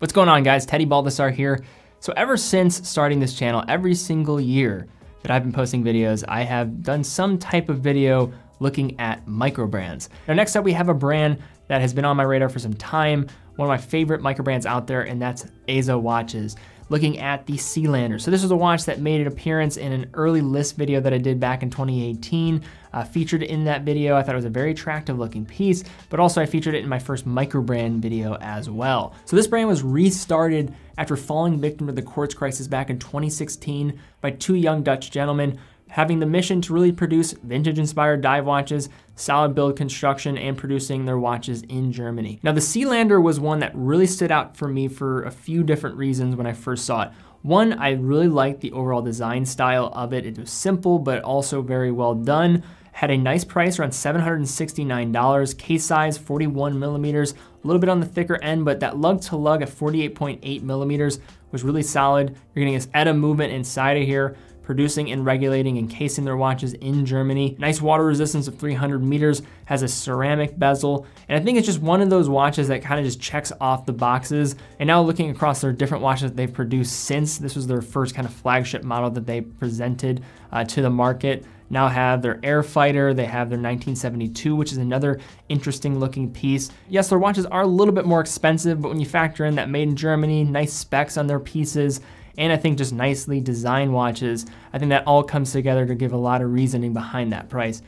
What's going on, guys? Teddy Baldessar here. So ever since starting this channel, every single year that I've been posting videos, I have done some type of video looking at microbrands. Now next up we have a brand that has been on my radar for some time, one of my favorite microbrands out there, and that's Eza Watches. Looking at the Sealander. So this was a watch that made an appearance in an early list video that I did back in 2018. Featured in that video, I thought it was a very attractive looking piece, but also I featured it in my first microbrand video as well. So this brand was restarted after falling victim to the quartz crisis back in 2016 by two young Dutch gentlemen, having the mission to really produce vintage-inspired dive watches, solid build construction, and producing their watches in Germany. Now, the Sealander was one that really stood out for me for a few different reasons when I first saw it. One, I really liked the overall design style of it. It was simple, but also very well done. Had a nice price, around $769. Case size, 41 millimeters, a little bit on the thicker end, but that lug to lug at 48.8 millimeters was really solid. You're getting this ETA movement inside of here, producing and regulating and casing their watches in Germany. Nice water resistance of 300 meters, has a ceramic bezel, and I think it's just one of those watches that kind of just checks off the boxes. And now looking across their different watches that they've produced since, this was their first kind of flagship model that they presented to the market. Now have their Air Fighter, they have their 1972, which is another interesting looking piece. Yes, their watches are a little bit more expensive, but when you factor in that made in Germany, nice specs on their pieces, and I think just nicely designed watches, I think that all comes together to give a lot of reasoning behind that price.